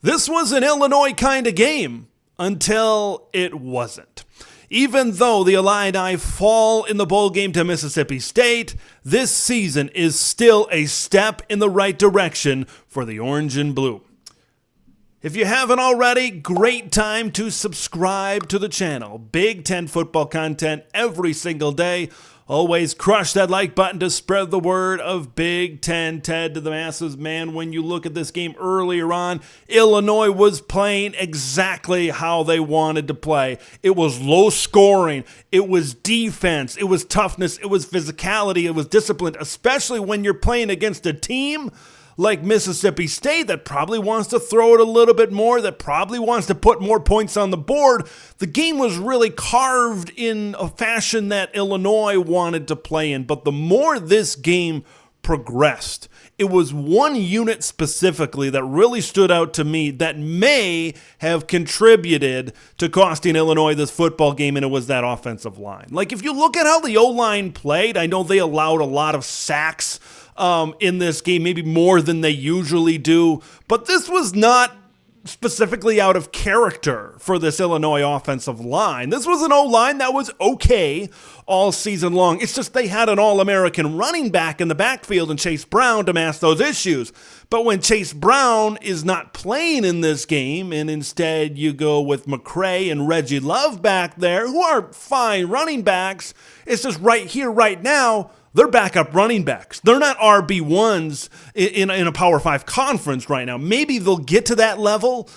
This was an Illinois kind of game until it wasn't. Even though the Illini fall in the bowl game to Mississippi State, this season is still a step in the right direction for the Orange and Blue. If you haven't already, great time to subscribe to the channel. Big Ten football content every single day. Always crush that like button to spread the word of Big Ten Ted to the masses. Man, when you look at this game earlier on, Illinois was playing exactly how they wanted to play. It was low scoring. It was defense. It was toughness. It was physicality. It was discipline, especially when you're playing against a team like Mississippi State that probably wants to throw it a little bit more, that probably wants to put more points on the board. The game was really carved in a fashion that Illinois wanted to play in. But the more this game progressed, it was one unit specifically that really stood out to me that may have contributed to costing Illinois this football game, and it was that offensive line. Like, if you look at how the O-line played, I know they allowed a lot of sacks in this game, maybe more than they usually do, but this was not specifically out of character for this Illinois offensive line. This was an O-line that was okay all season long. It's just they had an All-American running back in the backfield and Chase Brown to mask those issues. But when Chase Brown is not playing in this game, and instead you go with McCray and Reggie Love back there, who are fine running backs, it's just right here, right now, they're backup running backs. They're not RB1s in a Power 5 conference right now. Maybe they'll get to that level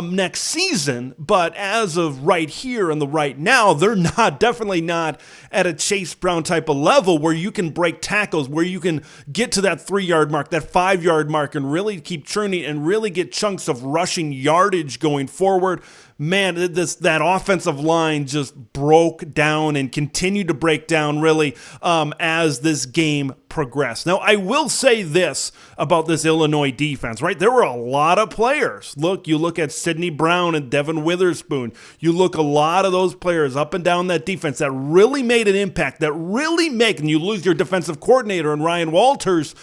next season, but as of right here and the right now, they're definitely not at a Chase Brown type of level where you can break tackles, where you can get to that 3-yard mark, that 5-yard mark, and really keep churning and really get chunks of rushing yardage going forward. Man, that offensive line just broke down and continued to break down really as this game progressed. Now, I will say this about this Illinois defense, right? There were a lot of players. You look at Sidney Brown and Devin Witherspoon. You look a lot of those players up and down that defense that really made an impact, and you lose your defensive coordinator and Ryan Walters.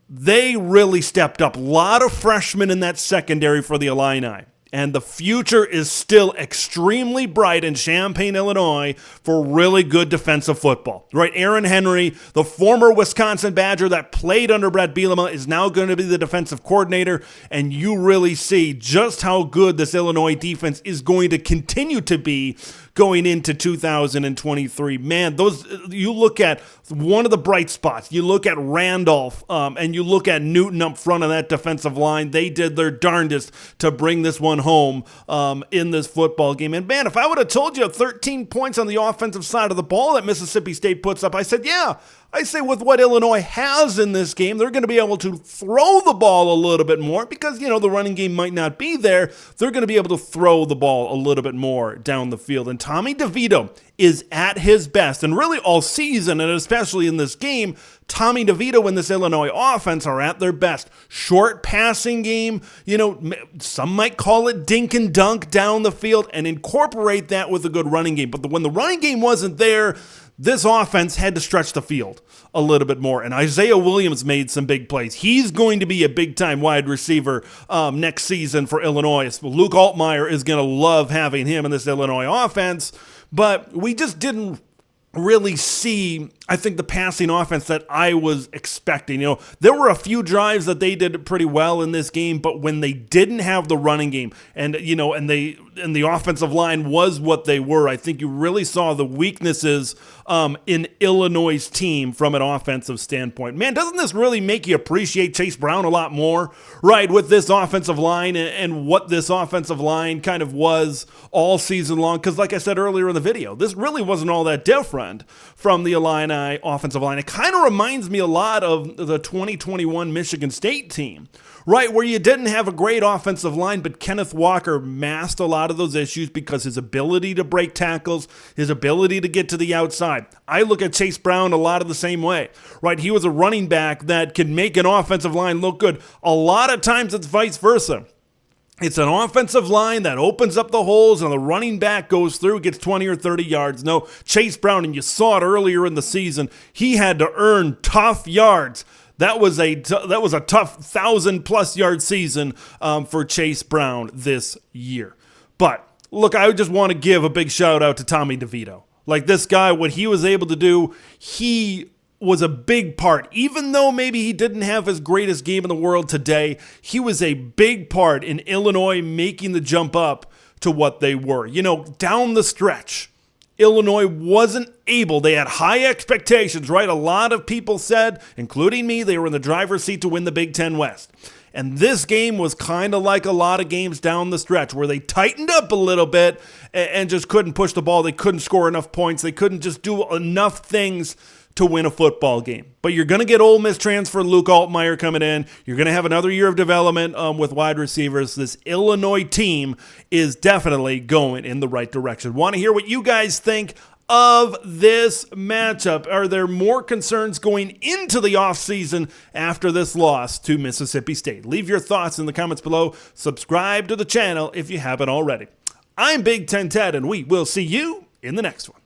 They really stepped up. A lot of freshmen in that secondary for the Illini. And the future is still extremely bright in Champaign, Illinois for really good defensive football. Right? Aaron Henry, the former Wisconsin Badger that played under Brett Bielema, is now going to be the defensive coordinator. And you really see just how good this Illinois defense is going to continue to be going into 2023. Man, you look at one of the bright spots. You look at Randolph and you look at Newton up front of that defensive line. They did their darndest to bring this one home in this football game. And man, if I would have told you 13 points on the offensive side of the ball that Mississippi State puts up, I said, yeah. I say with what Illinois has in this game, they're going to be able to throw the ball a little bit more because, the running game might not be there. They're going to be able to throw the ball a little bit more down the field. And Tommy DeVito is at his best. And really all season, and especially in this game, Tommy DeVito and this Illinois offense are at their best. Short passing game, some might call it dink and dunk down the field and incorporate that with a good running game. But when the running game wasn't there, this offense had to stretch the field a little bit more. And Isaiah Williams made some big plays. He's going to be a big-time wide receiver next season for Illinois. Luke Altmaier is going to love having him in this Illinois offense. But we just didn't really see, I think, the passing offense that I was expecting. There were a few drives that they did pretty well in this game, but when they didn't have the running game and the offensive line was what they were, I think you really saw the weaknesses in Illinois' team from an offensive standpoint. Man, doesn't this really make you appreciate Chase Brown a lot more, right, with this offensive line and what this offensive line kind of was all season long? Because like I said earlier in the video, this really wasn't all that different from the Illini offensive line. It kind of reminds me a lot of the 2021 Michigan State team, right, where you didn't have a great offensive line, but Kenneth Walker masked a lot of those issues because his ability to break tackles, his ability to get to the outside. I look at Chase Brown a lot of the same way, right? He was a running back that can make an offensive line look good. A lot of times it's vice versa. It's an offensive line that opens up the holes and the running back goes through, gets 20 or 30 yards. No, Chase Brown, and you saw it earlier in the season, he had to earn tough yards. That was a tough 1,000+ yard season for Chase Brown this year. But look, I just want to give a big shout out to Tommy DeVito. Like, this guy, what he was able to do, he was a big part. Even though maybe he didn't have his greatest game in the world today, he was a big part in Illinois making the jump up to what they were. You know, down the stretch, Illinois wasn't able. They had high expectations, right? A lot of people said, including me, they were in the driver's seat to win the Big Ten West. And this game was kind of like a lot of games down the stretch where they tightened up a little bit and just couldn't push the ball. They couldn't score enough points. They couldn't just do enough things to win a football game. But you're going to get Ole Miss transfer Luke Altmaier coming in. You're going to have another year of development with wide receivers. This Illinois team is definitely going in the right direction. Want to hear what you guys think of this matchup? Are there more concerns going into the offseason after this loss to Mississippi State? Leave your thoughts in the comments below. Subscribe to the channel if you haven't already. I'm Big Ten Ted, and we will see you in the next one.